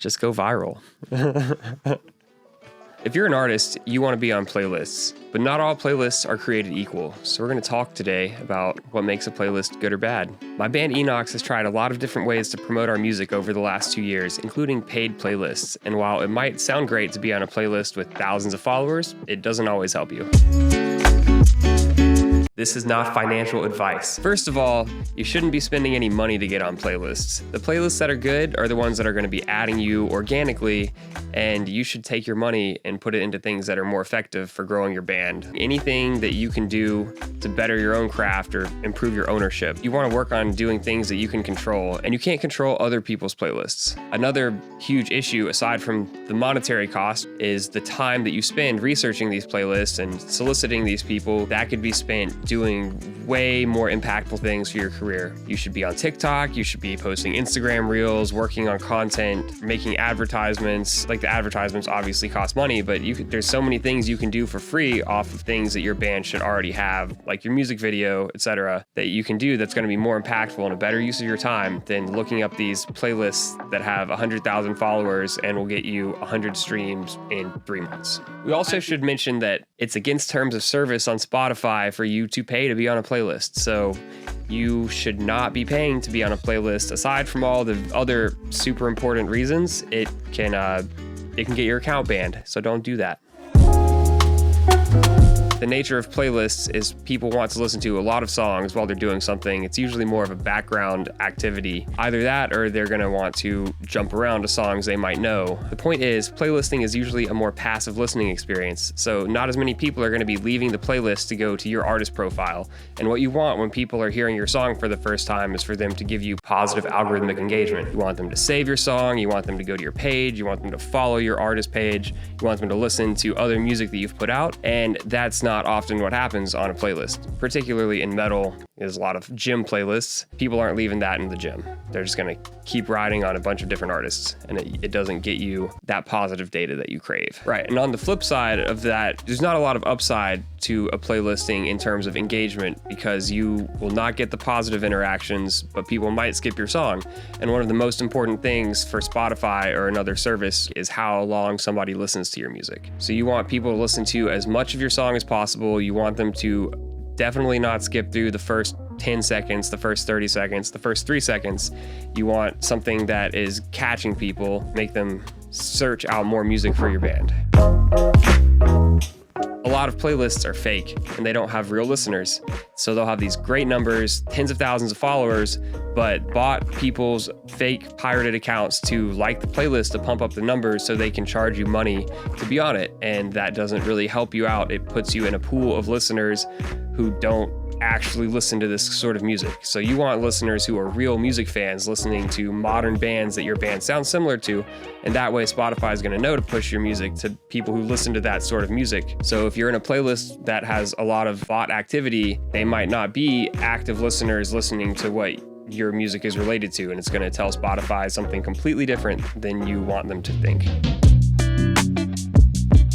just go viral. If you're an artist, you want to be on playlists, but not all playlists are created equal. So we're going to talk today about what makes a playlist good or bad. My band Enox has tried a lot of different ways to promote our music over the last 2 years, including paid playlists. And while it might sound great to be on a playlist with thousands of followers, it doesn't always help you. This is not financial advice. First of all, you shouldn't be spending any money to get on playlists. The playlists that are good are the ones that are going to be adding you organically, and you should take your money and put it into things that are more effective for growing your band. Anything that you can do to better your own craft or improve your ownership. You want to work on doing things that you can control, and you can't control other people's playlists. Another huge issue, aside from the monetary cost, is the time that you spend researching these playlists and soliciting these people. That could be spent doing way more impactful things for your career. You should be on TikTok, you should be posting Instagram reels, working on content, making advertisements. Like, the advertisements obviously cost money, but there's so many things you can do for free off of things that your band should already have, like your music video, etc., that you can do that's going to be more impactful and a better use of your time than looking up these playlists that have 100,000 followers and will get you 100 streams in 3 months. We also should mention that it's against terms of service on Spotify for you to pay to be on a playlist. So you should not be paying to be on a playlist. Aside from all the other super important reasons, it can get your account banned. So don't do that. The nature of playlists is people want to listen to a lot of songs while they're doing something. It's usually more of a background activity. Either that or they're going to want to jump around to songs they might know. The point is, playlisting is usually a more passive listening experience, so not as many people are going to be leaving the playlist to go to your artist profile. And what you want when people are hearing your song for the first time is for them to give you positive algorithmic engagement. You want them to save your song, you want them to go to your page, you want them to follow your artist page, you want them to listen to other music that you've put out, and that's not often what happens on a playlist. Particularly in metal, there's a lot of gym playlists. People aren't leaving that in the gym. They're just gonna keep riding on a bunch of different artists, and it doesn't get you that positive data that you crave. Right, and on the flip side of that, there's not a lot of upside to a playlisting in terms of engagement, because you will not get the positive interactions, but people might skip your song. And one of the most important things for Spotify or another service is how long somebody listens to your music. So you want people to listen to as much of your song as possible. You want them to definitely not skip through the first 10 seconds, the first 30 seconds, the first 3 seconds. You want something that is catching people, make them search out more music for your band. A lot of playlists are fake and they don't have real listeners. So they'll have these great numbers, tens of thousands of followers, but bought people's fake pirated accounts to like the playlist to pump up the numbers so they can charge you money to be on it. And that doesn't really help you out. It puts you in a pool of listeners who don't actually listen to this sort of music. So you want listeners who are real music fans listening to modern bands that your band sounds similar to, and that way Spotify is going to know to push your music to people who listen to that sort of music. So if you're in a playlist that has a lot of bot activity, they might not be active listeners listening to what your music is related to, and it's going to tell Spotify something completely different than you want them to think.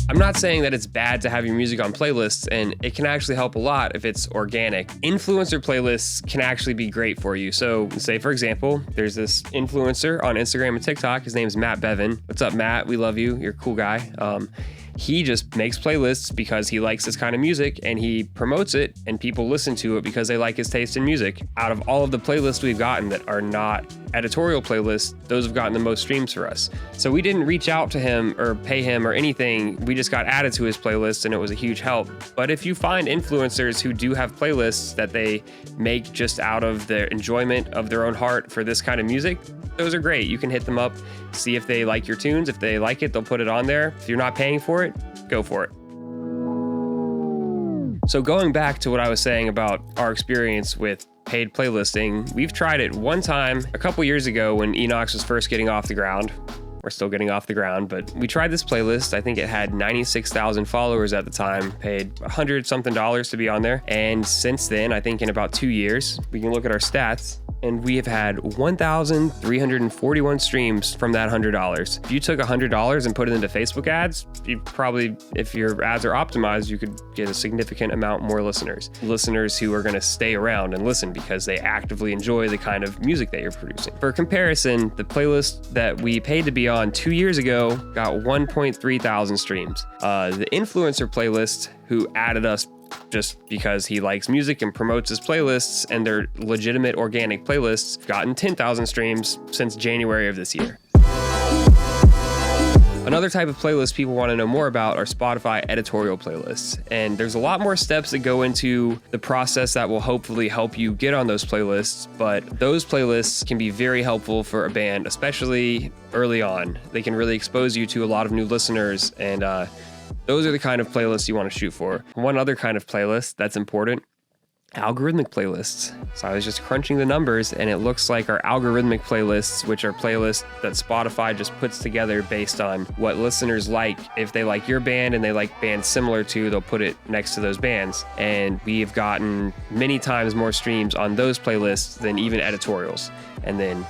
I'm not saying that it's bad to have your music on playlists, and it can actually help a lot if it's organic. Influencer playlists can actually be great for you. So say, for example, there's this influencer on Instagram and TikTok. His name's Matt Bevin. What's up, Matt? We love you. You're a cool guy. He just makes playlists because he likes this kind of music, and he promotes it, and people listen to it because they like his taste in music. Out of all of the playlists we've gotten that are not editorial playlists, those have gotten the most streams for us. So we didn't reach out to him or pay him or anything. We just got added to his playlist, and it was a huge help. But if you find influencers who do have playlists that they make just out of their enjoyment of their own heart for this kind of music, those are great. You can hit them up, see if they like your tunes. If they like it, they'll put it on there. If you're not paying for it, go for it. So going back to what I was saying about our experience with paid playlisting, we've tried it one time a couple years ago when Enox was first getting off the ground. We're still getting off the ground, but we tried this playlist. I think it had 96,000 followers at the time, paid $100 something to be on there. And since then, I think in about 2 years, we can look at our stats. and we have had 1,341 streams from that $100. If you took $100 and put it into Facebook ads, you probably, if your ads are optimized, you could get a significant amount more listeners who are going to stay around and listen because they actively enjoy the kind of music that you're producing. For comparison, the playlist that we paid to be on 2 years ago got 1.3 thousand streams. The influencer playlist, who added us just because he likes music and promotes his playlists, and they're legitimate organic playlists, gotten 10,000 streams since January of this year. Another type of playlist people want to know more about are Spotify editorial playlists. And there's a lot more steps that go into the process that will hopefully help you get on those playlists, but those playlists can be very helpful for a band, especially early on. They can really expose you to a lot of new listeners, and those are the kind of playlists you want to shoot for. One other kind of playlist that's important: algorithmic playlists. So I was just crunching the numbers, and it looks like our algorithmic playlists, which are playlists that Spotify just puts together based on what listeners like. If they like your band and they like bands similar to, they'll put it next to those bands. And we've gotten many times more streams on those playlists than even editorials. And then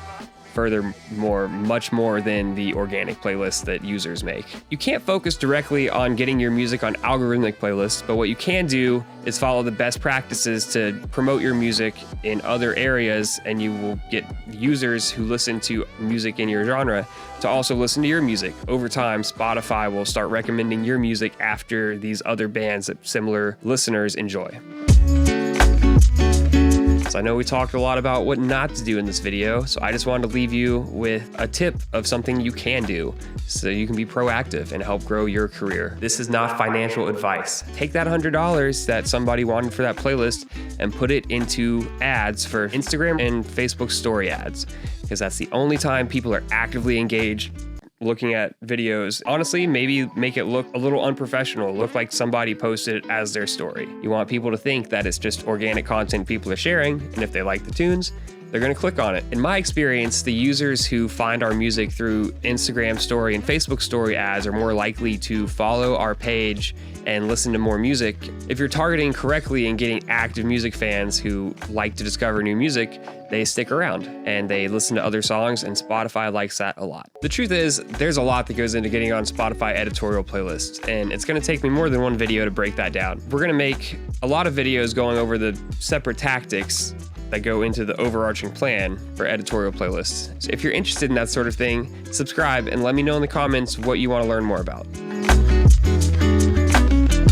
furthermore, much more than the organic playlists that users make. You can't focus directly on getting your music on algorithmic playlists, but what you can do is follow the best practices to promote your music in other areas, and you will get users who listen to music in your genre to also listen to your music. Over time, Spotify will start recommending your music after these other bands that similar listeners enjoy. So I know we talked a lot about what not to do in this video, so I just wanted to leave you with a tip of something you can do so you can be proactive and help grow your career. This is not financial advice. Take that $100 that somebody wanted for that playlist and put it into ads for Instagram and Facebook story ads, because that's the only time people are actively engaged looking at videos. Honestly, maybe make it look a little unprofessional, look like somebody posted it as their story. You want people to think that it's just organic content people are sharing, and if they like the tunes, they're going to click on it. In my experience, the users who find our music through Instagram story and Facebook story ads are more likely to follow our page and listen to more music. If you're targeting correctly and getting active music fans who like to discover new music, they stick around and they listen to other songs, and Spotify likes that a lot. The truth is, there's a lot that goes into getting on Spotify editorial playlists, and it's going to take me more than one video to break that down. We're going to make a lot of videos going over the separate tactics that go into the overarching plan for editorial playlists. So if you're interested in that sort of thing, subscribe and let me know in the comments what you want to learn more about.